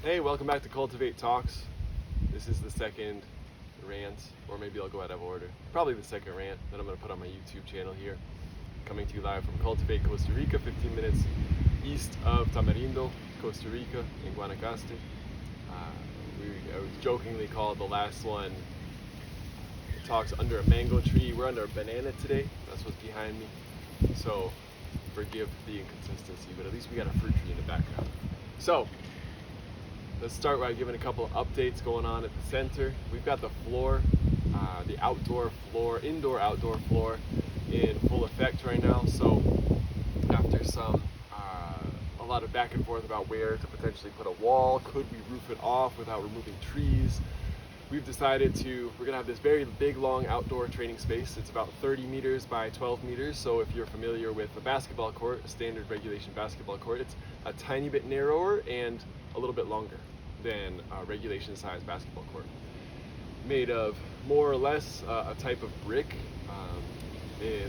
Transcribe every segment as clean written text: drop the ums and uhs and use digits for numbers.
Hey, welcome back to Cultivate Talks. This is the second rant, or maybe I'll go out of order. Probably the second rant that I'm going to put on my YouTube channel here. Coming to you live from Cultivate Costa Rica, 15 minutes east of Tamarindo, Costa Rica, in Guanacaste. I was jokingly called the last one talks under a mango tree. We're under a banana today. That's what's behind me. So forgive the inconsistency, but at least we got a fruit tree in the background. So let's start by giving a couple of updates going on at the center. We've got the floor, the indoor-outdoor floor in full effect right now. So after a lot of back and forth about where to potentially put a wall, could we roof it off without removing trees, we've decided we're gonna have this very big, long outdoor training space. It's about 30 meters by 12 meters. So if you're familiar with a basketball court, a standard regulation basketball court, it's a tiny bit narrower and a little bit longer than a regulation size basketball court. Made of more or less a type of brick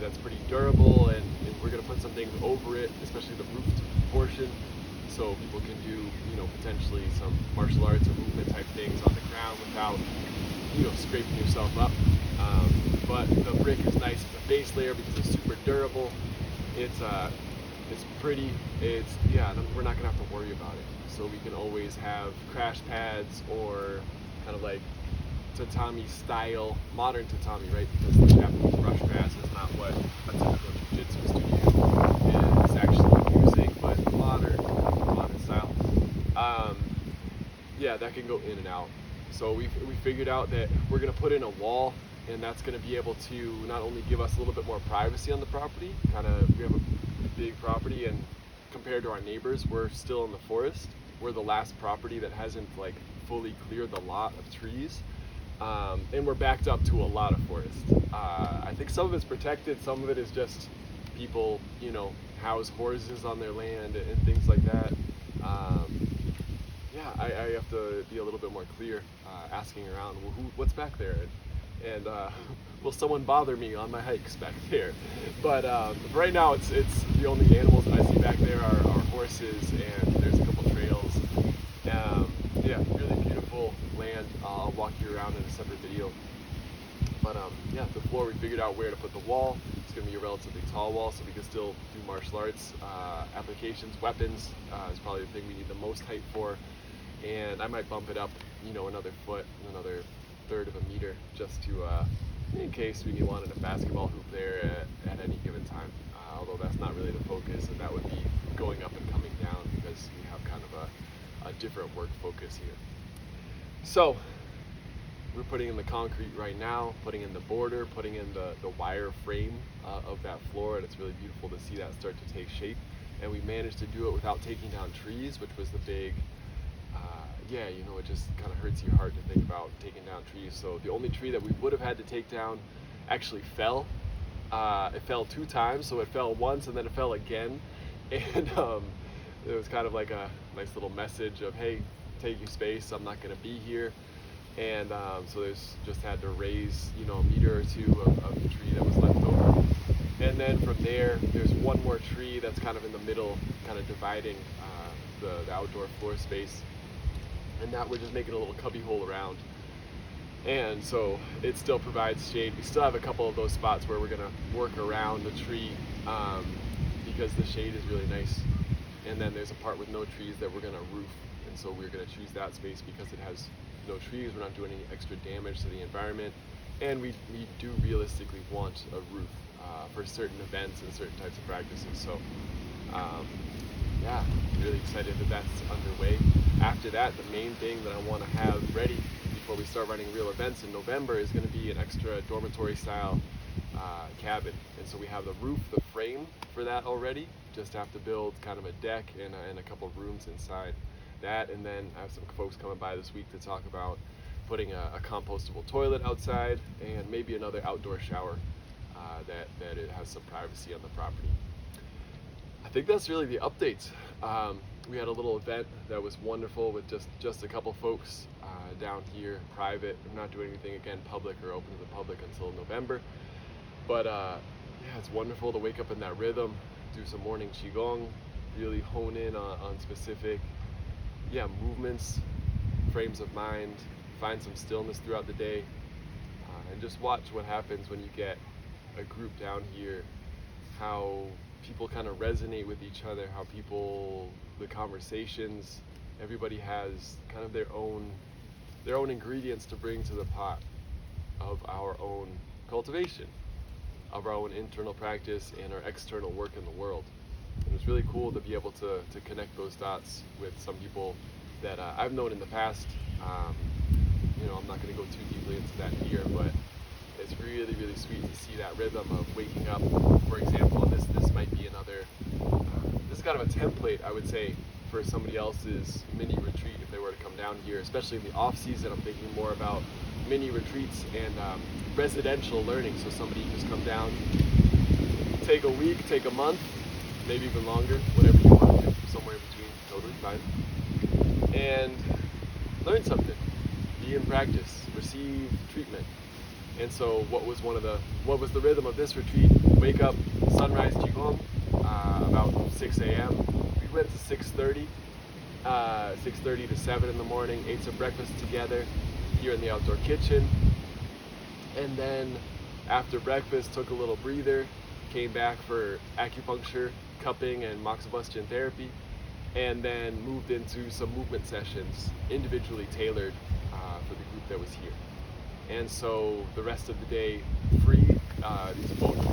that's pretty durable, and we're gonna put some things over it, especially the roofed portion, so people can do, potentially some martial arts or movement type things on the ground without, scraping yourself up. But the brick is nice as a base layer because it's super durable. It's pretty. We're not gonna have to worry about it. So we can always have crash pads or kind of like tatami style, modern tatami, right? Because the Japanese rush pass is not what a typical jiu-jitsu studio is actually using, but modern style. That can go in and out. So we figured out that we're gonna put in a wall, and that's gonna be able to not only give us a little bit more privacy on the property. We have a big property, and compared to our neighbors, we're still in the forest. We're the last property that hasn't fully cleared the lot of trees, and we're backed up to a lot of forest. I think some of it's protected, some of it is just people, house horses on their land and things like that. I have to be a little bit more clear, asking around, well, what's back there, and will someone bother me on my hikes back there? But right now, it's the only animals that I see back there are horses, and there's a couple trails. Really beautiful land. I'll walk you around in a separate video. But the floor, we figured out where to put the wall. It's going to be a relatively tall wall, so we can still do martial arts applications. Weapons is probably the thing we need the most height for. And I might bump it up, another foot, another third of a meter, just to, in case we wanted a basketball hoop there at any given time. Although that's not really the focus, and that would be going up and coming down because we have kind of a different work focus here. So we're putting in the concrete right now, putting in the border, putting in the wire frame of that floor, and it's really beautiful to see that start to take shape. And we managed to do it without taking down trees, which was the big, it just kind of hurts your heart to think about taking down trees. So the only tree that we would have had to take down actually fell. It fell 2 times, so it fell once and then it fell again. And it was kind of like a nice little message of, hey, take your space, I'm not gonna be here. And so there's just had to raise, a meter or two of the tree that was left over. And then from there, there's one more tree that's kind of in the middle, kind of dividing the outdoor floor space. And that we're just making a little cubby hole around. And so it still provides shade. We still have a couple of those spots where we're gonna work around the tree because the shade is really nice. And then there's a part with no trees that we're gonna roof. And so we're gonna choose that space because it has no trees. We're not doing any extra damage to the environment. And we do realistically want a roof for certain events and certain types of practices. So really excited that that's underway. After that, the main thing that I want to have ready before we start running real events in November is going to be an extra dormitory style cabin. And so we have the roof, the frame for that already. Just have to build kind of a deck and a couple of rooms inside that. And then I have some folks coming by this week to talk about putting a compostable toilet outside and maybe another outdoor shower that it has some privacy on the property. I think that's really the updates. We had a little event that was wonderful with just a couple folks down here, private. I'm not doing anything again public or open to the public until November. But it's wonderful to wake up in that rhythm, do some morning qigong, really hone in on specific movements, frames of mind, find some stillness throughout the day, and just watch what happens when you get a group down here, how people kind of resonate with each other, how the conversations, everybody has kind of their own ingredients to bring to the pot of our own cultivation, of our own internal practice and our external work in the world. And it's really cool to be able to connect those dots with some people that I've known in the past. I'm not going to go too deeply into that here, but it's really, really sweet to see that rhythm of waking up. For example, this might be another, this is kind of a template, I would say, for somebody else's mini retreat if they were to come down here, especially in the off season. I'm thinking more about mini retreats and residential learning. So somebody just come down, take a week, take a month, maybe even longer, whatever you want to do, somewhere in between, totally fine, and learn something, be in practice, receive treatment. And so what was the rhythm of this retreat? Wake up, sunrise qigong, about 6 a.m. We went to 6:30 to 7 in the morning, ate some breakfast together here in the outdoor kitchen, and then after breakfast took a little breather, came back for acupuncture, cupping, and moxibustion therapy, and then moved into some movement sessions individually tailored for the group that was here. And so the rest of the day free. These folks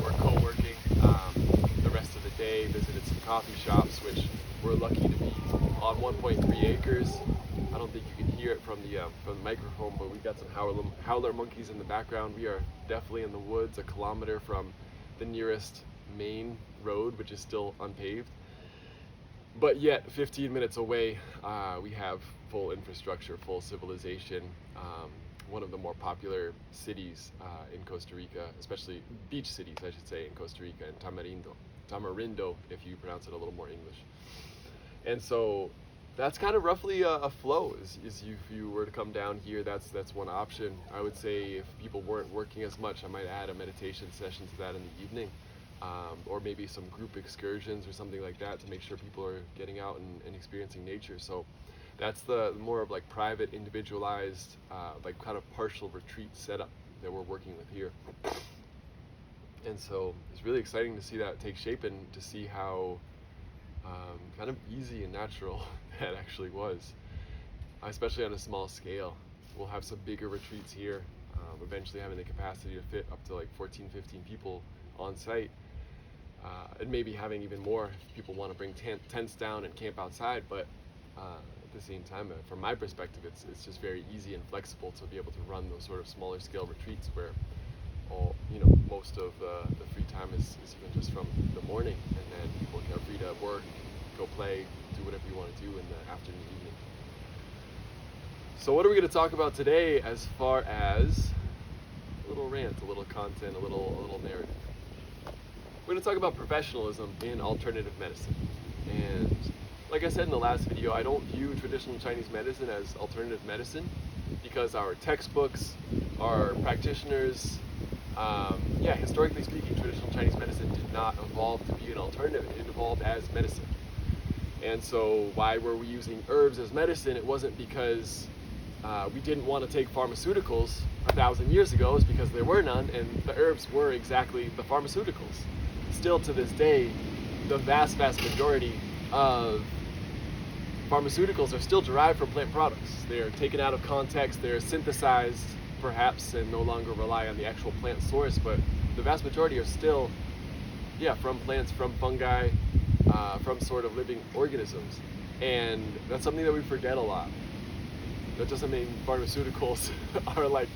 were co-working. The rest of the day visited some coffee shops, which we're lucky to be on 1.3 acres. I don't think you can hear it from the microphone, but we've got some howler monkeys in the background. We are definitely in the woods, a kilometer from the nearest main road, which is still unpaved. But yet 15 minutes away, we have full infrastructure, full civilization. One of the more popular cities in Costa Rica, especially beach cities, I should say, in Costa Rica, and Tamarindo, if you pronounce it a little more English. And so that's kind of roughly a flow. Is if you were to come down here, that's one option. I would say if people weren't working as much, I might add a meditation session to that in the evening, or maybe some group excursions or something like that to make sure people are getting out and experiencing nature. So that's the more of like private, individualized, like kind of partial retreat setup that we're working with here. And so it's really exciting to see that take shape and to see how kind of easy and natural that actually was, especially on a small scale. We'll have some bigger retreats here, eventually having the capacity to fit up to like 14, 15 people on site, and maybe having even more if people want to bring tents down and camp outside. But at the same time, from my perspective, it's just very easy and flexible to be able to run those sort of smaller scale retreats where most of the free time is even just from the morning, and then people are free to work, go play, do whatever you want to do in the afternoon, evening. So what are we going to talk about today as far as a little rant, a little content, a little narrative? We're going to talk about professionalism in alternative medicine. And like I said in the last video, I don't view traditional Chinese medicine as alternative medicine because our textbooks, our practitioners, historically speaking, traditional Chinese medicine did not evolve to be an alternative. It evolved as medicine. And so why were we using herbs as medicine? It wasn't because we didn't want to take pharmaceuticals 1,000 years ago. It's because there were none, and the herbs were exactly the pharmaceuticals. Still to this day, the vast majority of pharmaceuticals are still derived from plant products. They're taken out of context, they're synthesized perhaps, and no longer rely on the actual plant source, but the vast majority are still from plants, from fungi, from sort of living organisms. And that's something that we forget a lot. That doesn't mean pharmaceuticals are like,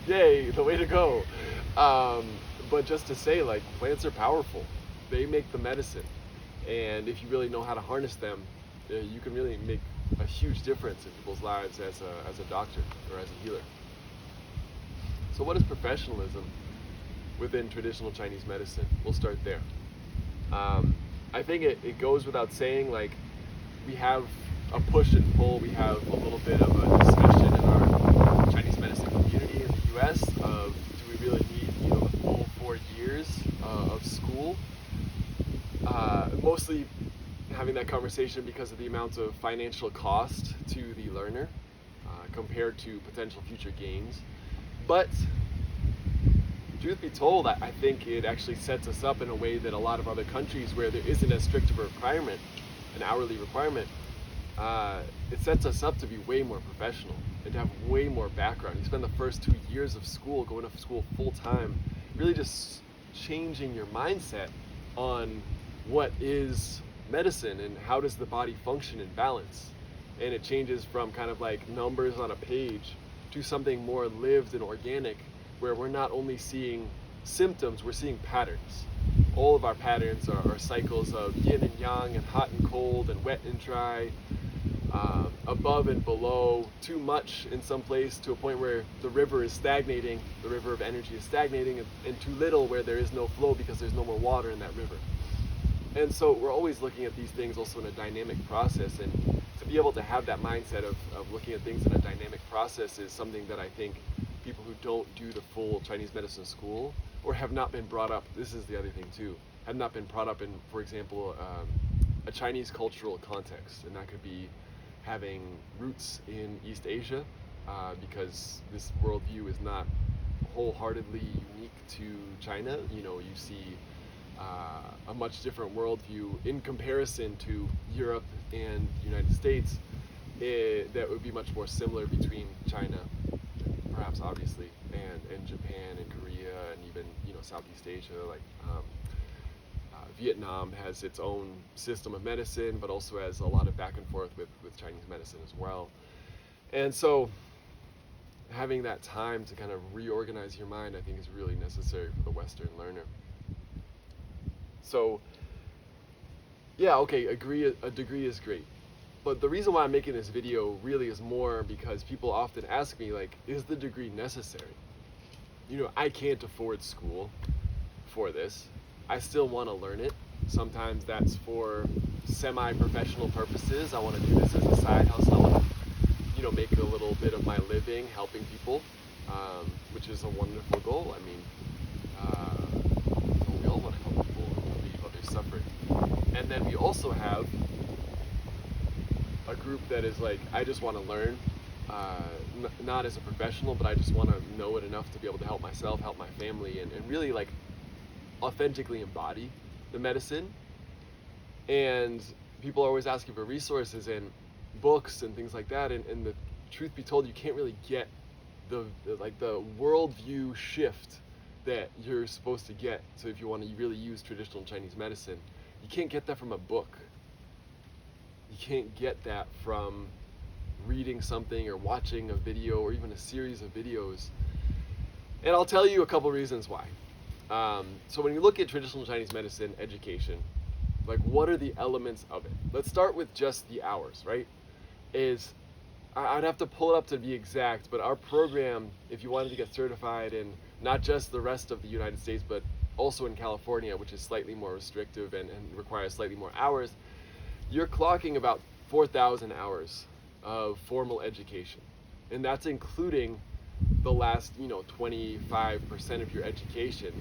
yay, the way to go. But just to say, like, plants are powerful. They make the medicine. And if you really know how to harness them, you can really make a huge difference in people's lives as a doctor or as a healer. So what is professionalism within traditional Chinese medicine? We'll start there. I think it goes without saying, like, we have a push and pull. We have a little bit of a discussion in our Chinese medicine community in the US of, do we really need the full 4 years of school? Mostly having that conversation because of the amount of financial cost to the learner compared to potential future gains. But truth be told, I think it actually sets us up in a way that a lot of other countries where there isn't as strict of a requirement, an hourly requirement, it sets us up to be way more professional and to have way more background. You spend the first 2 years of school, going to school full time, really just changing your mindset on what is medicine and how does the body function in balance. And it changes from kind of like numbers on a page to something more lived and organic, where we're not only seeing symptoms, we're seeing patterns. All of our patterns are cycles of yin and yang and hot and cold and wet and dry, above and below, too much in some place to a point where the river is stagnating, the river of energy is stagnating, and too little where there is no flow because there's no more water in that river. And so we're always looking at these things also in a dynamic process, and to be able to have that mindset of looking at things in a dynamic process is something that I think people who don't do the full Chinese medicine school or have not been brought up, this is the other thing too, have not been brought up in, for example, a Chinese cultural context, and that could be having roots in East Asia, because this worldview is not wholeheartedly unique to China. You know, you see a much different worldview in comparison to Europe and the United States that would be much more similar between China, perhaps obviously, and Japan and Korea and even, you know, Southeast Asia. Like Vietnam has its own system of medicine, but also has a lot of back and forth with Chinese medicine as well. And so having that time to kind of reorganize your mind, I think, is really necessary for the Western learner. So yeah, okay, a degree is great. But the reason why I'm making this video really is more because people often ask me, like, is the degree necessary? You know, I can't afford school for this. I still want to learn it. Sometimes that's for semi-professional purposes. I want to do this as a side hustle. I want to, you know, make a little bit of my living helping people, which is a wonderful goal. I mean, we all want to help people and relieve others' suffering. And then we also have a group that is like, I just want to learn, not as a professional, but I just want to know it enough to be able to help myself, help my family, and really like authentically embody the medicine. And people are always asking for resources and books and things like that, and the truth be told, you can't really get the worldview shift that you're supposed to get. So if you want to really use traditional Chinese medicine, you can't get that from a book. You can't get that from reading something or watching a video or even a series of videos. And I'll tell you a couple reasons why. So when you look at traditional Chinese medicine education, like, what are the elements of it? Let's start with just the hours, right? I'd have to pull it up to be exact, but our program, if you wanted to get certified in not just the rest of the United States, but also in California, which is slightly more restrictive and requires slightly more hours, you're clocking about 4,000 hours of formal education. And that's including the last, 25% of your education,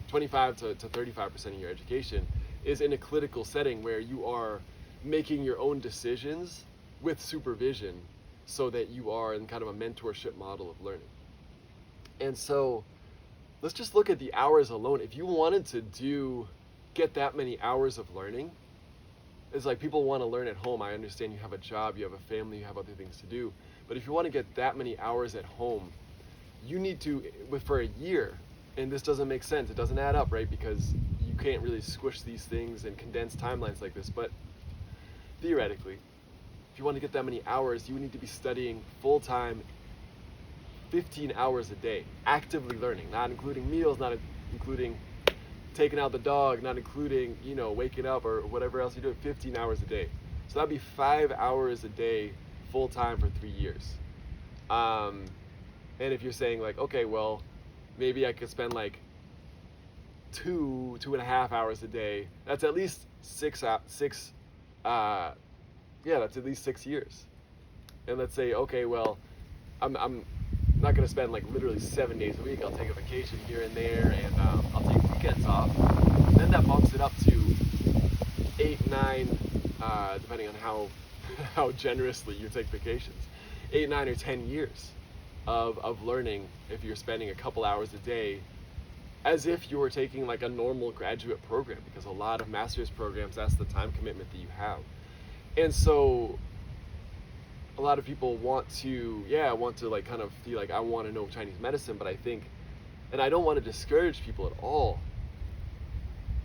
25 to 35% of your education is in a clinical setting where you are making your own decisions with supervision, so that you are in kind of a mentorship model of learning. And so let's just look at the hours alone. If you wanted to get that many hours of learning, it's like, people want to learn at home. I understand you have a job, you have a family, you have other things to do. But if you want to get that many hours at home, you need to, for a year, and this doesn't make sense, it doesn't add up, right? Because you can't really squish these things and condense timelines like this. But theoretically, if you want to get that many hours, you need to be studying full-time, 15 hours a day, actively learning, not including meals, not including taking out the dog, not including, waking up or whatever else you do, 15 hours a day. So that'd be 5 hours a day full-time for 3 years. And if you're saying like, okay, well, maybe I could spend like 2.5 hours a day, that's at least that's at least 6 years. And let's say, okay, well, I'm not going to spend like literally 7 days a week. I'll take a vacation here and there, and I'll take weekends off. And then that bumps it up to 8, 9, depending on how generously you take vacations, 8, 9, or 10 years of learning if you're spending a couple hours a day as if you were taking like a normal graduate program, because a lot of master's programs, that's the time commitment that you have. And so a lot of people want to like kind of feel like, I want to know Chinese medicine, but I think, and I don't want to discourage people at all,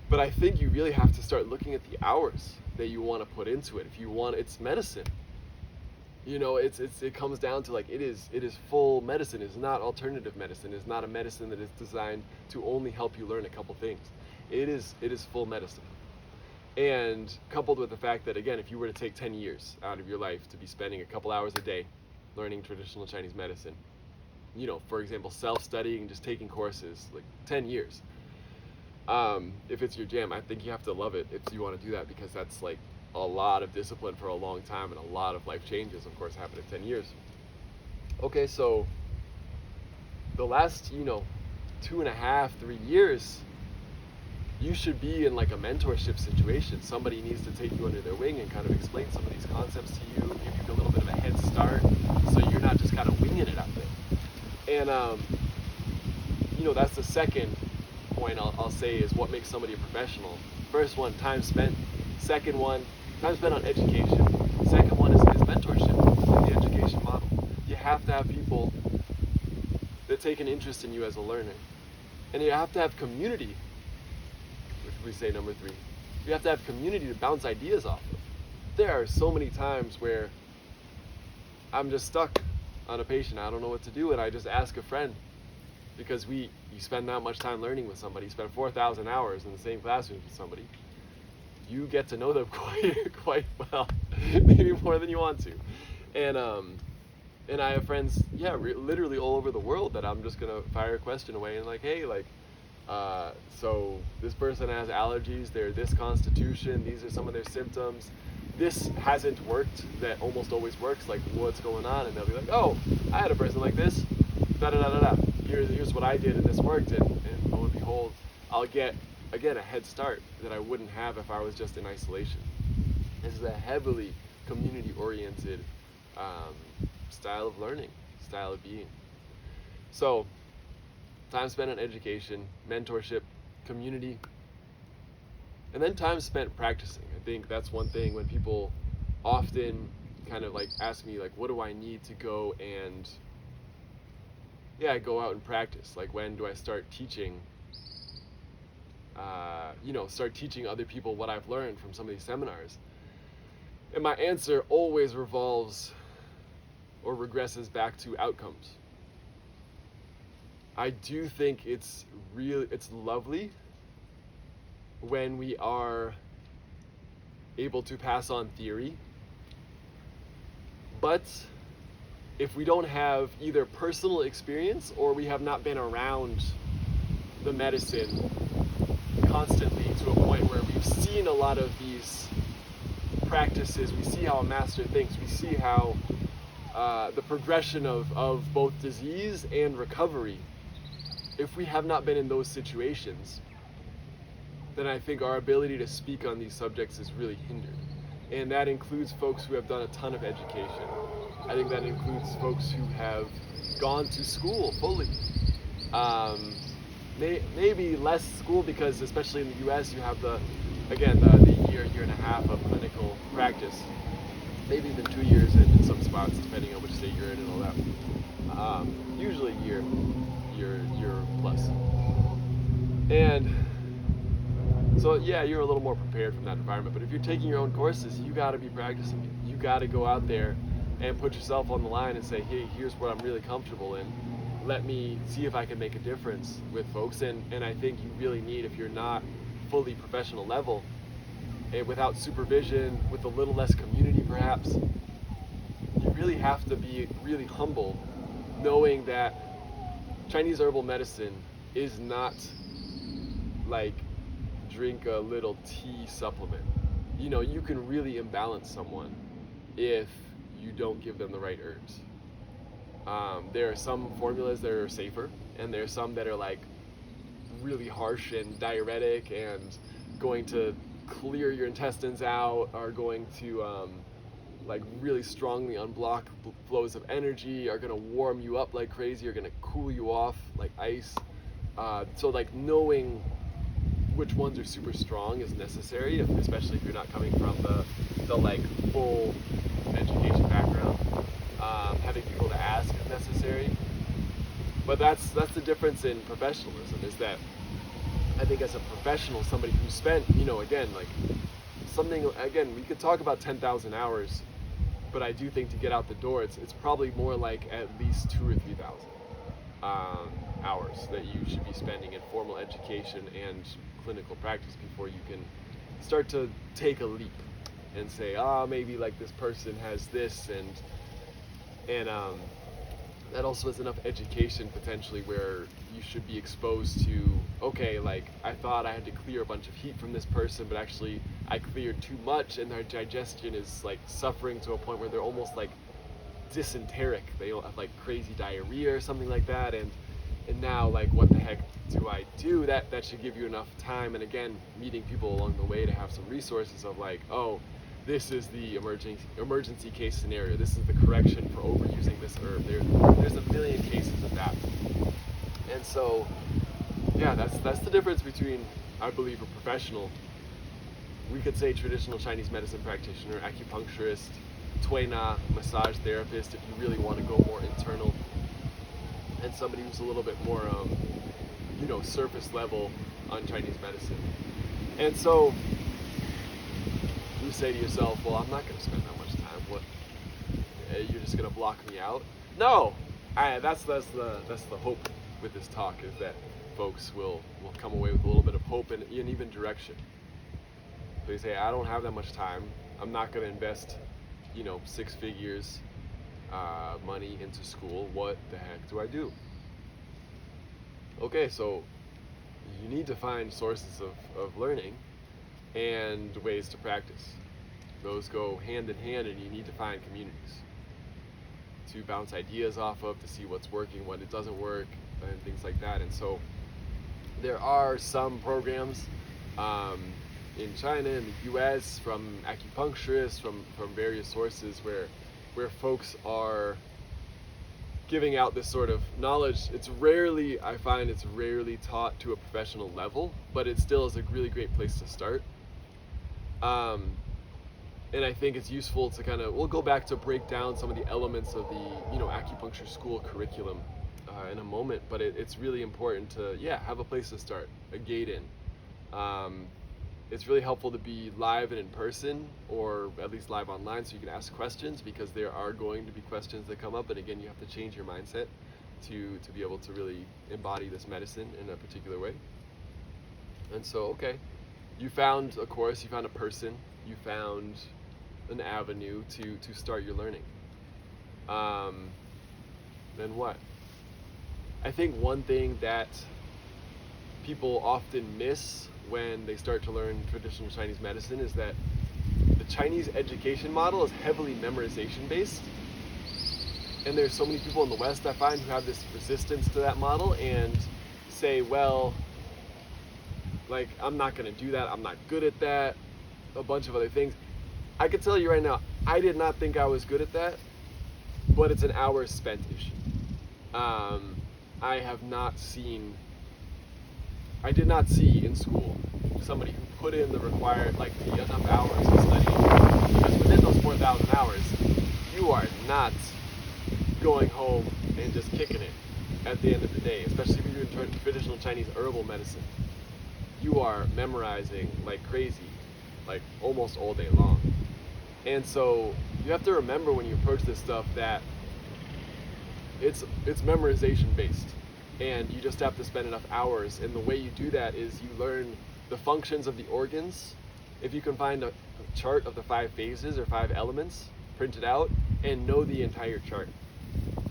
but I think you really have to start looking at the hours that you want to put into it. If you want, it's medicine. It comes down to like, it is full medicine. It's not alternative medicine. It's not a medicine that is designed to only help you learn a couple things. It is full medicine. And coupled with the fact that, again, if you were to take 10 years out of your life to be spending a couple hours a day learning traditional Chinese medicine, for example, self-studying, just taking courses, like 10 years. If it's your jam, I think you have to love it if you want to do that, because that's like a lot of discipline for a long time, and a lot of life changes, of course, happen in 10 years. Okay, so the last, 2.5, 3 years, you should be in like a mentorship situation. Somebody needs to take you under their wing and kind of explain some of these concepts to you, give you a little bit of a head start, so you're not just kind of winging it out there. And, that's the second point I'll say is what makes somebody a professional. First one, time spent. Second one, time spent on education. Second one is mentorship, the education model. You have to have people that take an interest in you as a learner. And you have to have community, which we say number 3. You have to have community to bounce ideas off of. There are so many times where I'm just stuck on a patient, I don't know what to do, and I just ask a friend, because you spend that much time learning with somebody, you spend 4,000 hours in the same classroom with somebody, you get to know them quite well, maybe more than you want to. And I have friends, literally all over the world, that I'm just gonna fire a question away and like, hey, like, so this person has allergies, they're this constitution, these are some of their symptoms, this hasn't worked, that almost always works, like, what's going on? And they'll be like, oh, I had a person like this, da-da-da-da-da, here's what I did and this worked, and lo and behold, I'll get, again, a head start that I wouldn't have if I was just in isolation. This is a heavily community-oriented style of learning, style of being. So, time spent on education, mentorship, community, and then time spent practicing. I think that's one thing when people often kind of like ask me, like, what do I need to go and go out and practice? Like, when do I start teaching? Start teaching other people what I've learned from some of these seminars. And my answer always revolves or regresses back to outcomes. I do think it's lovely when we are able to pass on theory, but if we don't have either personal experience or we have not been around the medicine constantly to a point where we've seen a lot of these practices, we see how a master thinks, we see how the progression of both disease and recovery, if we have not been in those situations, then I think our ability to speak on these subjects is really hindered. And that includes folks who have done a ton of education. I think that includes folks who have gone to school fully. Maybe less school, because especially in the US you have the year and a half of clinical practice. Maybe even 2 years in some spots, depending on which state you're in and all that. Usually year plus. And so you're a little more prepared from that environment. But if you're taking your own courses, you got to be practicing it. You got to go out there and put yourself on the line and say, hey, here's what I'm really comfortable in. Let me see if I can make a difference with folks. And I think you really need, if you're not fully professional level, and without supervision, with a little less community perhaps, you really have to be really humble, knowing that Chinese herbal medicine is not like drink a little tea supplement. You can really imbalance someone if you don't give them the right herbs. There are some formulas that are safer, and there are some that are like really harsh and diuretic and going to clear your intestines out, are going to like really strongly unblock flows of energy, are going to warm you up like crazy, are going to cool you off like ice. So like knowing which ones are super strong is necessary, especially if you're not coming from the like full education background. Having people to ask is necessary. But that's the difference in professionalism, is that I think as a professional, somebody who spent, again, like something, again, we could talk about 10,000 hours, but I do think to get out the door, it's probably more like at least 2,000 or 3,000 hours that you should be spending in formal education and clinical practice before you can start to take a leap and say, maybe like this person has this, and that also is enough education potentially where you should be exposed to, okay, like I thought I had to clear a bunch of heat from this person, but actually I cleared too much and their digestion is like suffering to a point where they're almost like dysenteric. They have like crazy diarrhea or something like that, and now like what the heck do I do? That should give you enough time, and again, meeting people along the way to have some resources of like, oh, this is the emergency case scenario. This is the correction for overusing this herb. There's a million cases of that. And so, yeah, that's the difference between, I believe, a professional, we could say traditional Chinese medicine practitioner, acupuncturist, tuina, massage therapist, if you really want to go more internal, and somebody who's a little bit more, surface level on Chinese medicine. And so, you say to yourself, well, I'm not going to spend that much time. What? You're just going to block me out? No, that's the hope with this talk, is that folks will come away with a little bit of hope and even direction. So you say, I don't have that much time. I'm not going to invest, 6 figures money into school. What the heck do I do? Okay, so you need to find sources of learning and ways to practice. Those go hand in hand, and you need to find communities to bounce ideas off of, to see what's working, what it doesn't work, and things like that. And so there are some programs in China and the US from acupuncturists, from various sources where folks are giving out this sort of knowledge. I find it's rarely taught to a professional level, but it still is a really great place to start. And I think it's useful to we'll go back to break down some of the elements of the, acupuncture school curriculum in a moment, but it's really important to, have a place to start, a gate in. It's really helpful to be live and in person, or at least live online, so you can ask questions, because there are going to be questions that come up, and again, you have to change your mindset to be able to really embody this medicine in a particular way. And so, okay, you found a course, you found a person, you found an avenue to start your learning. Then what? I think one thing that people often miss when they start to learn traditional Chinese medicine is that the Chinese education model is heavily memorization based. And there's so many people in the West, I find, who have this resistance to that model and say, well, like, I'm not going to do that, I'm not good at that, a bunch of other things. I can tell you right now, I did not think I was good at that, but it's an hours spent issue. I did not see in school somebody who put in the required, the enough hours of studying, because within those 4,000 hours, you are not going home and just kicking it at the end of the day, especially if you're doing traditional Chinese herbal medicine. You are memorizing like crazy, like almost all day long. And so you have to remember when you approach this stuff that it's memorization based, and you just have to spend enough hours. And the way you do that is you learn the functions of the organs. If you can find a chart of the 5 phases or 5 elements, print it out and know the entire chart.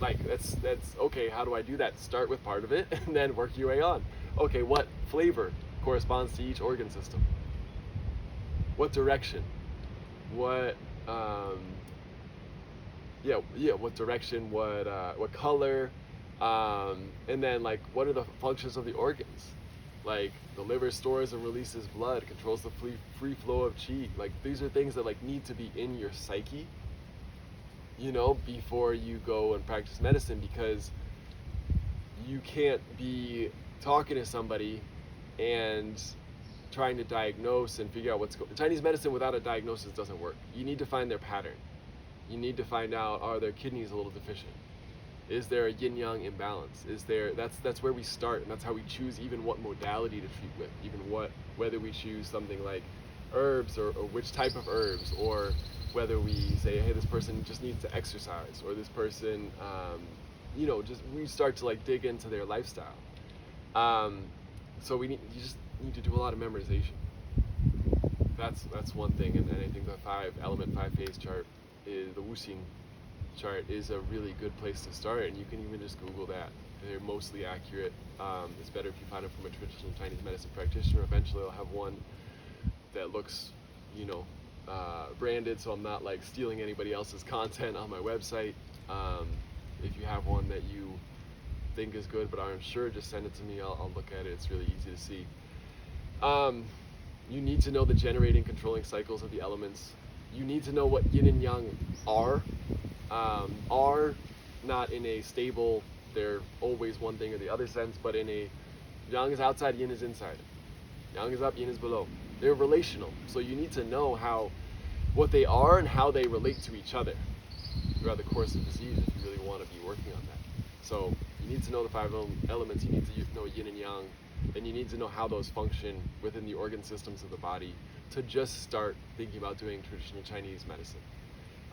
Like that's okay. How do I do that? Start with part of it and then work your way on. Okay, what flavor corresponds to each organ system? What direction? What what direction? What color? And then what are the functions of the organs? Like the liver stores and releases blood, controls the free flow of qi. Like these are things that like need to be in your psyche, you know, before you go and practice medicine, because you can't be talking to somebody and trying to diagnose and figure out what's going on. Chinese medicine without a diagnosis doesn't work. You need to find their pattern. You need to find out, are their kidneys a little deficient? Is there a yin-yang imbalance? Is there, that's where we start, and that's how we choose even what modality to treat with, even whether we choose something like herbs or which type of herbs, or whether we say, hey, this person just needs to exercise, or this person, you know, just we start to like dig into their lifestyle. So you just need to do a lot of memorization. That's one thing, and I think the 5-element 5-phase chart is the Wuxing chart is a really good place to start, and you can even just Google that. They're mostly accurate. It's better if you find it from a traditional Chinese medicine practitioner. Eventually I'll have one that looks, you know, branded, so I'm not like stealing anybody else's content on my website. If you have one that you think is good but aren't sure, just send it to me. I'll look at it. It's really easy to see. You need to know the generating, controlling cycles of the elements. You need to know what yin and yang are. Are not in a stable, they're always one thing or the other sense, but in a yang is outside, yin is inside. Yang is up, yin is below. They're relational, so you need to know what they are and how they relate to each other throughout the course of disease if you really want to be working on that. So you need to know the 5 elements, you need to know yin and yang, and you need to know how those function within the organ systems of the body to just start thinking about doing traditional Chinese medicine.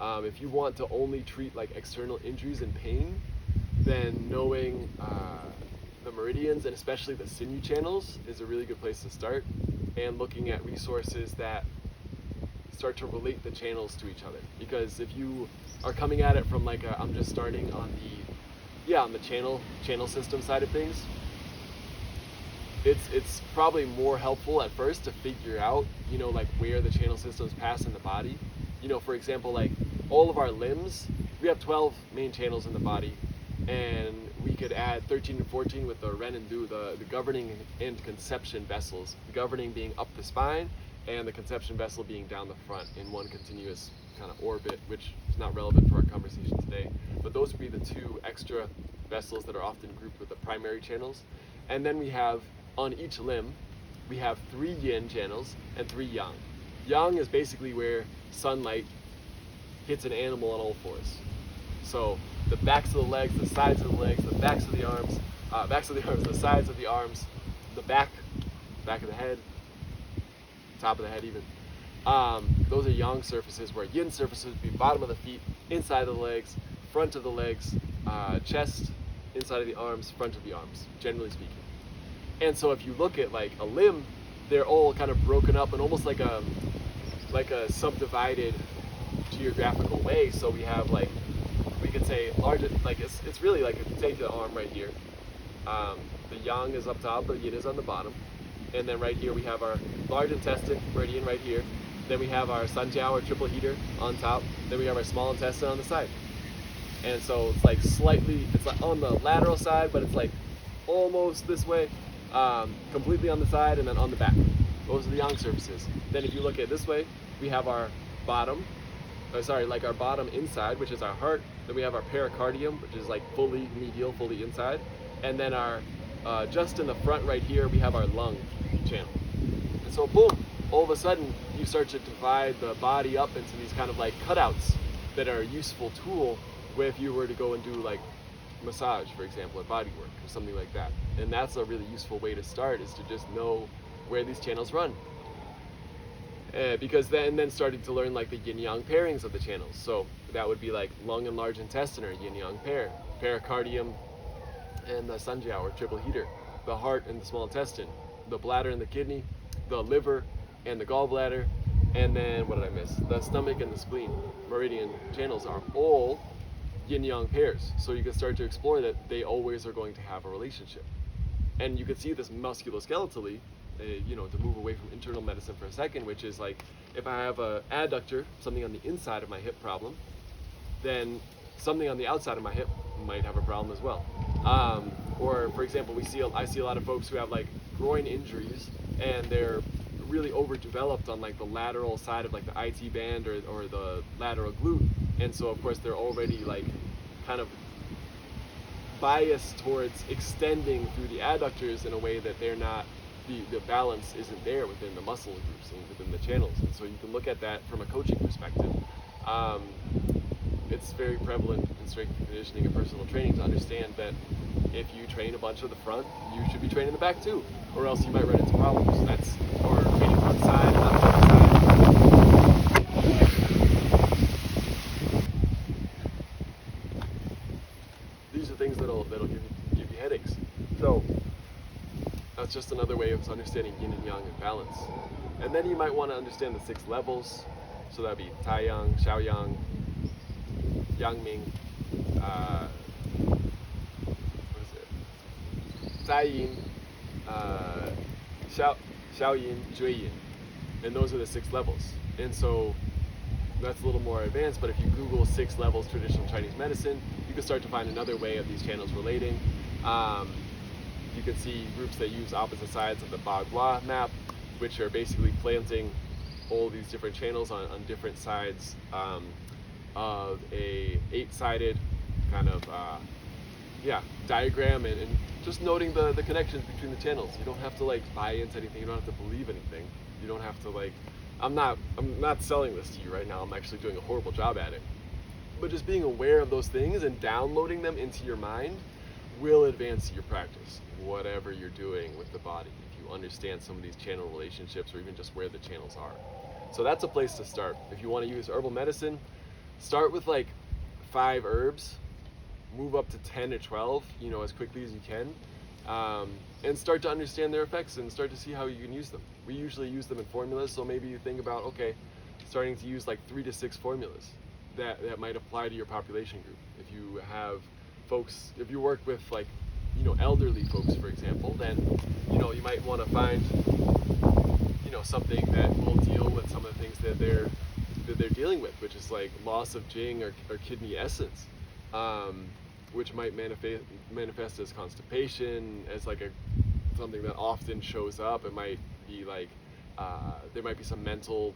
If you want to only treat like external injuries and pain, then knowing the meridians and especially the sinew channels is a really good place to start, and looking at resources that start to relate the channels to each other. Because if you are coming at it from like I'm just starting on the channel system side of things, it's probably more helpful at first to figure out, you know, like where the channel systems pass in the body. You know, for example, like all of our limbs, we have 12 main channels in the body, and we could add 13 and 14 with the Ren and Du, the governing and conception vessels. The governing being up the spine, and the conception vessel being down the front in one continuous kind of orbit, which is not relevant for our conversation today. But those would be the 2 extra vessels that are often grouped with the primary channels. And then we have, on each limb, we have 3 yin channels and 3 yang. Yang is basically where sunlight hits an animal on all fours. So the backs of the legs, the sides of the legs, the backs of the arms, the sides of the arms, the back of the head, top of the head even. Those are yang surfaces, where yin surfaces would be bottom of the feet, inside of the legs, front of the legs, chest, inside of the arms, front of the arms, generally speaking. And so if you look at like a limb, they're all kind of broken up in almost like a subdivided geographical way. So we have like, we could say larger, like it's really like if you take the arm right here, the yang is up top, the yin is on the bottom. And then right here we have our large intestine, meridian right here. Then we have our sanjiao, or triple heater, on top. Then we have our small intestine on the side. And so it's like slightly, it's like on the lateral side, but it's like almost this way, completely on the side, and then on the back. Those are the yang surfaces. Then if you look at this way, we have our bottom, our bottom inside, which is our heart. Then we have our pericardium, which is like fully medial, fully inside. And then our, just in the front right here, we have our lung channel. And so boom, all of a sudden, you start to divide the body up into these kind of like cutouts that are a useful tool where if you were to go and do like massage, for example, or body work or something like that. And that's a really useful way to start, is to just know where these channels run. Because then starting to learn like the yin-yang pairings of the channels. So that would be like lung and large intestine are yin-yang pair, pericardium and the sanjiao, or triple heater, the heart and the small intestine, the bladder and the kidney, the liver and the gallbladder, and then what did I miss? The stomach and the spleen. Meridian channels are all yin-yang pairs. So you can start to explore that they always are going to have a relationship. And you can see this musculoskeletally, you know, to move away from internal medicine for a second, which is like, if I have a adductor, something on the inside of my hip problem, then something on the outside of my hip might have a problem as well. Or for example, I see a lot of folks who have like groin injuries and they're really overdeveloped on like the lateral side of like the IT band or the lateral glute, and so of course they're already like kind of biased towards extending through the adductors in a way that they're not, the balance isn't there within the muscle groups and within the channels. And so you can look at that from a coaching perspective. It's very prevalent in strength and conditioning and personal training to understand that if you train a bunch of the front, you should be training the back too, or else you might run into problems. Or training front side, not front side. These are things that'll give you headaches. So that's just another way of understanding yin and yang and balance. And then you might want to understand the 6 levels. So that'd be Tai Yang, Xiao Yang, Yang Ming, Tai Yin, Xiao Yin, Jui Yin. And those are the 6 levels. And so that's a little more advanced, but if you Google 6 levels traditional Chinese medicine, you can start to find another way of these channels relating. You can see groups that use opposite sides of the Bagua map, which are basically planting all these different channels on different sides of a 8-sided kind of diagram, and just noting the connections between the channels. You don't have to like buy into anything. You don't have to believe anything. You don't have to like, I'm not selling this to you right now. I'm actually doing a horrible job at it. But just being aware of those things and downloading them into your mind will advance your practice, whatever you're doing with the body, if you understand some of these channel relationships or even just where the channels are. So that's a place to start. If you want to use herbal medicine, start with like 5 herbs, move up to 10 or 12, as quickly as you can, and start to understand their effects and start to see how you can use them. We usually use them in formulas, so maybe you think about, okay, starting to use like 3 to 6 formulas that might apply to your population group. If you have folks, if you work with like, elderly folks, for example, then, you might want to find, something that will deal with some of the things that they're dealing with, which is like loss of Jing or kidney essence, which might manifest as constipation, as like something that often shows up. It might be like, there might be some mental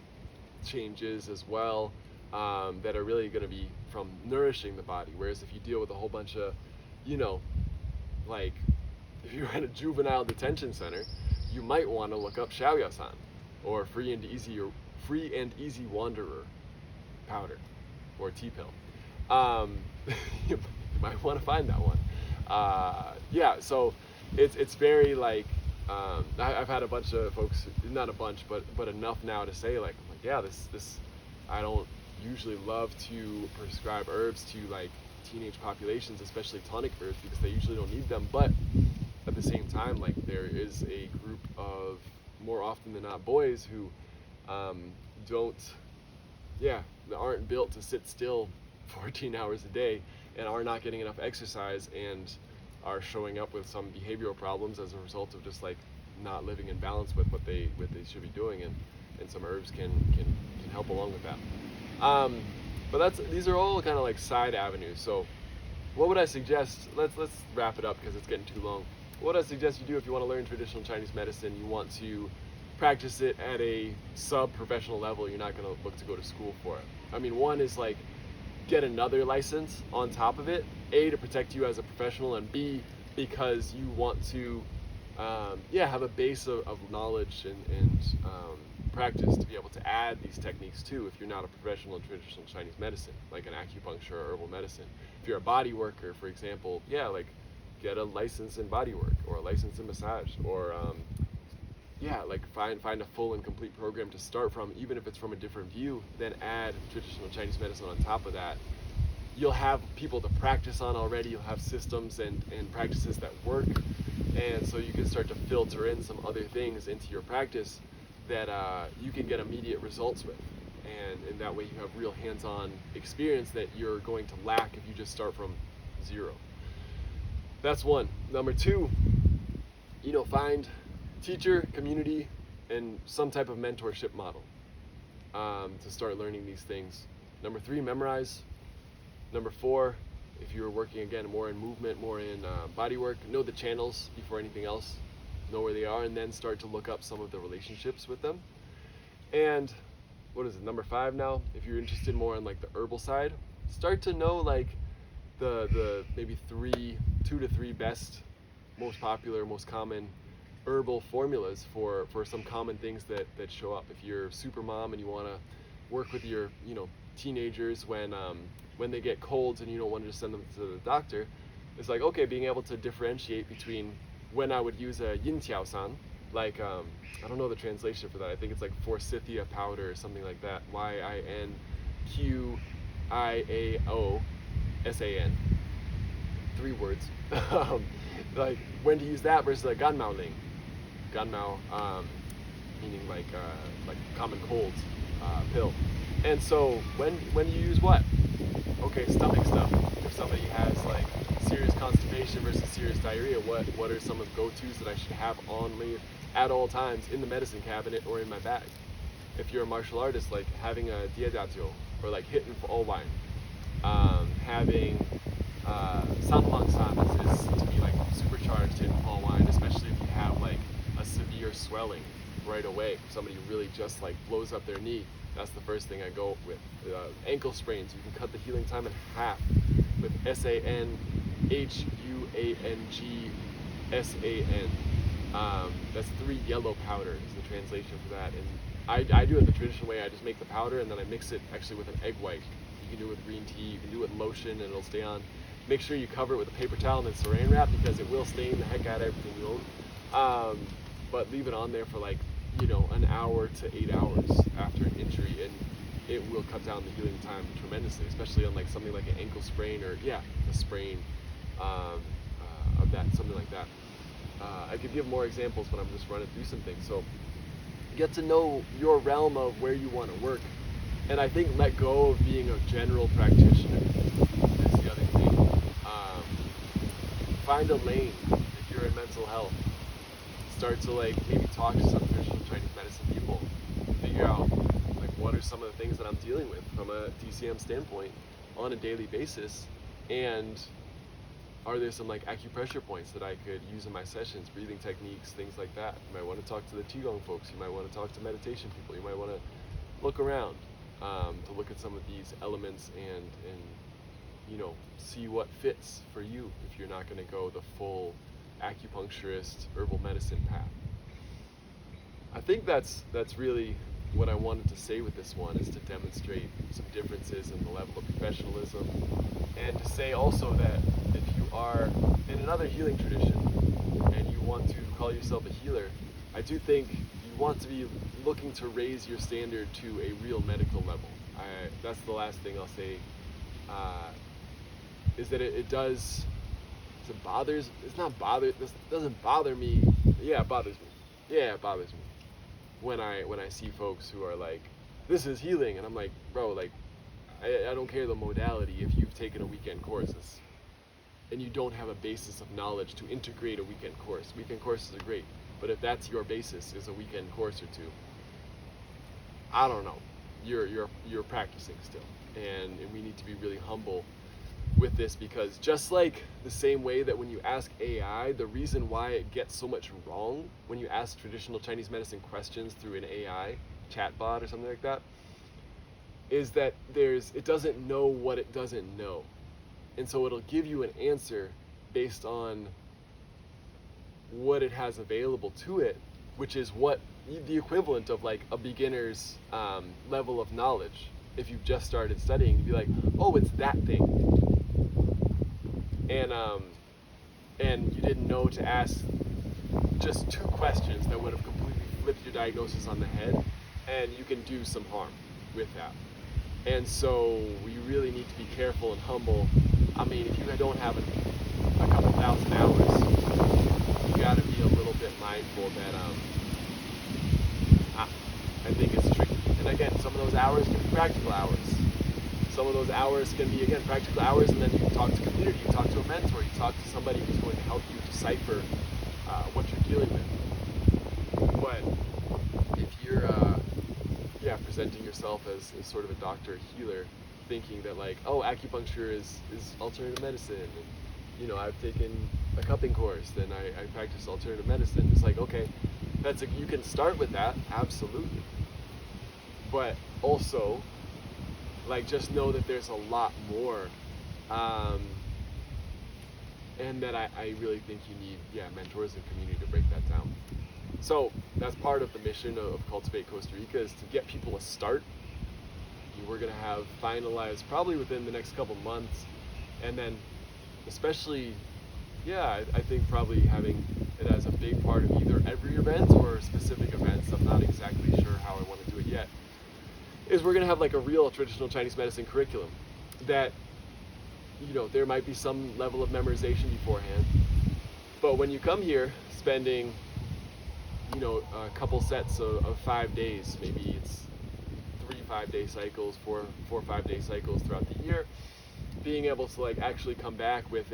changes as well, that are really going to be from nourishing the body. Whereas if you deal with a whole bunch of, like if you're at a juvenile detention center, you might want to look up Xiaoyasan or free and easy wanderer powder or tea pill. You might want to find that one. So it's very like, I've had a bunch of folks, not a bunch, but enough now to say like, this I don't usually love to prescribe herbs to like teenage populations, especially tonic herbs, because they usually don't need them. But at the same time, like there is a group of, more often than not, boys who aren't built to sit still 14 hours a day and are not getting enough exercise and are showing up with some behavioral problems as a result of just like not living in balance with what they should be doing, and some herbs can help along with that. But these are all kind of like side avenues. So what would I suggest? Let's wrap it up because it's getting too long. What I suggest you do if you want to learn traditional Chinese medicine, you want to practice it at a sub-professional level. You're not going to look to go to school for it. I mean, one is like get another license on top of it, A, to protect you as a professional, and B, because you want to have a base of knowledge and practice to be able to add these techniques to if you're not a professional in traditional Chinese medicine, like an acupuncture or herbal medicine. If you're a body worker, for example, like get a license in body work or a license in massage, or like find a full and complete program to start from, even if it's from a different view, then add traditional Chinese medicine on top of that. You'll have people to practice on already, you'll have systems and practices that work, and so you can start to filter in some other things into your practice that you can get immediate results with, and in that way you have real hands-on experience that you're going to lack if you just start from zero. That's one. Number two, find teacher, community, and some type of mentorship model to start learning these things. Number three, memorize. Number 4, if you're working again more in movement, more in body work, know the channels before anything else, know where they are, and then start to look up some of the relationships with them. And what is it, number 5 now? If you're interested more in like the herbal side, start to know like the maybe 2 to 3 best, most popular, most common herbal formulas for some common things that show up. If you're a super mom and you want to work with your teenagers when they get colds and you don't want to just send them to the doctor, it's like, okay, being able to differentiate between when I would use a yin tiao san, like I don't know the translation for that. I think it's like forsythia powder or something like that. YINQIAOSAN. 3 words. Like when to use that versus a ganmao ling. Ganmao, meaning like common colds pill. And so when you use what? Okay, stomach stuff. If somebody has like serious constipation versus serious diarrhea, what are some of the go-tos that I should have on me at all times in the medicine cabinet or in my bag? If you're a martial artist, like having a diadatio or like hitting for all wine, having sanhuang san is to be like supercharged in all wine, especially if you have like a severe swelling right away. Somebody really just like blows up their knee. That's the first thing I go with. Ankle sprains, you can cut the healing time in half with SANHUANGSAN. That's 3 yellow powder is the translation for that. And I do it the traditional way. I just make the powder and then I mix it actually with an egg white. You can do it with green tea, you can do it with lotion and it'll stay on. Make sure you cover it with a paper towel and then saran wrap because it will stain the heck out of everything you own. But leave it on there for like, an hour to 8 hours after an injury, and it will cut down the healing time tremendously, especially on like something like an ankle sprain or a sprain of that, something like that. I could give more examples, but I'm just running through some things. So get to know your realm of where you want to work, and I think let go of being a general practitioner is the other thing. Find a lane if you're in mental health. Start to like maybe talk to some traditional Chinese medicine people, figure out like what are some of the things that I'm dealing with from a TCM standpoint on a daily basis, and are there some like acupressure points that I could use in my sessions, breathing techniques, things like that. You might want to talk to the Qigong folks, you might want to talk to meditation people, you might want to look around to look at some of these elements and see what fits for you if you're not going to go the full acupuncturist, herbal medicine path. I think that's really what I wanted to say with this one, is to demonstrate some differences in the level of professionalism, and to say also that if you are in another healing tradition and you want to call yourself a healer, I do think you want to be looking to raise your standard to a real medical level. That's the last thing I'll say, is that it does. It bothers. It's not bother. This doesn't bother me. Yeah, it bothers me. Yeah, it bothers me when I see folks who are like, "This is healing," and I'm like, "Bro, like, I don't care the modality. If you've taken a weekend course, and you don't have a basis of knowledge to integrate a weekend courses are great. But if that's your basis, is a weekend course or two, I don't know. You're practicing still, and we need to be really humble with this, because just like the same way that when you ask AI, the reason why it gets so much wrong when you ask traditional Chinese medicine questions through an AI chatbot or something like that, is that it doesn't know what it doesn't know. And so it'll give you an answer based on what it has available to it, which is what the equivalent of like a beginner's level of knowledge. If you've just started studying, you'd be like, oh, it's that thing. And you didn't know to ask just 2 questions that would have completely flipped your diagnosis on the head, and you can do some harm with that. And so we really need to be careful and humble. I mean, if you don't have a couple thousand hours, you got to be a little bit mindful that I think it's tricky. And again, some of those hours can be practical hours. Some of those hours can be, again, practical hours, and then you talk to community, you talk to a mentor, you talk to somebody who's going to help you decipher what you're dealing with. But if you're presenting yourself as sort of a doctor, a healer, thinking that like, oh, acupuncture is alternative medicine, and you know, I've taken a cupping course, then I practice alternative medicine. It's like, okay, you can start with that, absolutely. But also, like, just know that there's a lot more. And that I really think you need, mentors and community to break that down. So that's part of the mission of Cultivate Costa Rica, is to get people a start. We're going to have finalized probably within the next couple months, and then especially, I think probably having it as a big part of either every event or specific events. I'm not exactly sure how I want to do it yet. Is we're going to have like a real traditional Chinese medicine curriculum that, you know, there might be some level of memorization beforehand, but when you come here spending, you know, a couple sets of 5 days, maybe it's 3 5-day cycles, 4 5-day cycles throughout the year, being able to like actually come back with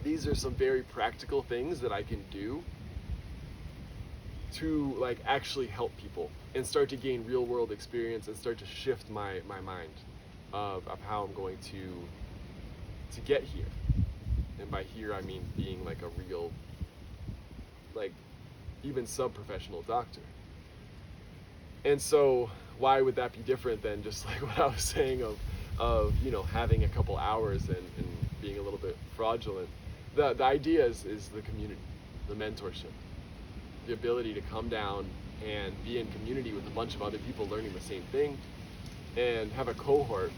these are some very practical things that I can do to like actually help people and start to gain real world experience and start to shift my mind of how I'm going to get here. And by here I mean being like a real, like even sub-professional doctor. And so why would that be different than just like what I was saying of you know, having a couple hours and being a little bit fraudulent? The idea is the community, the mentorship, the ability to come down and be in community with a bunch of other people learning the same thing and have a cohort.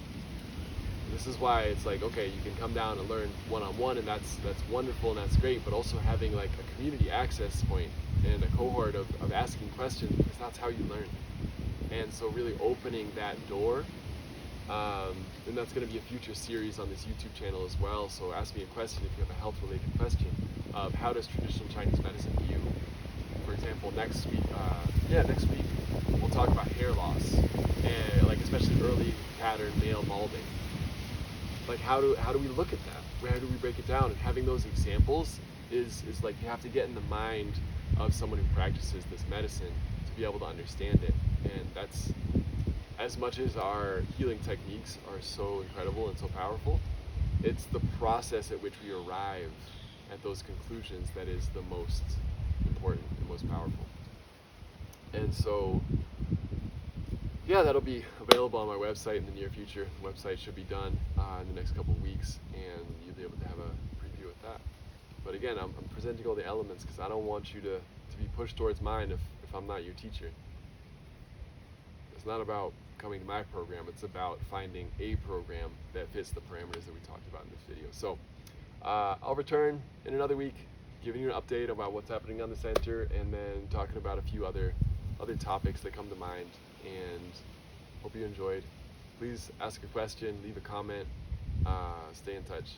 This is why it's like, okay, you can come down and learn one-on-one, and that's wonderful and that's great, but also having like a community access point and a cohort of asking questions, because that's how you learn. And so really opening that door, and that's going to be a future series on this YouTube channel as well. So ask me a question if you have a health-related question of how does traditional Chinese medicine view, for example, next week we'll talk about hair loss, and like especially early pattern male balding. Like how do we look at that? How do we break it down? And having those examples is like, you have to get in the mind of someone who practices this medicine to be able to understand it. And that's, as much as our healing techniques are so incredible and so powerful, it's the process at which we arrive at those conclusions that is the most important and most powerful. And so, that'll be available on my website in the near future. The website should be done in the next couple of weeks, and you'll be able to have a preview of that. But again, I'm presenting all the elements because I don't want you to be pushed towards mine if I'm not your teacher. It's not about coming to my program, it's about finding a program that fits the parameters that we talked about in this video. So I'll return in another week, giving you an update about what's happening on the center, and then talking about a few other topics that come to mind. And hope you enjoyed. Please ask a question, leave a comment, stay in touch.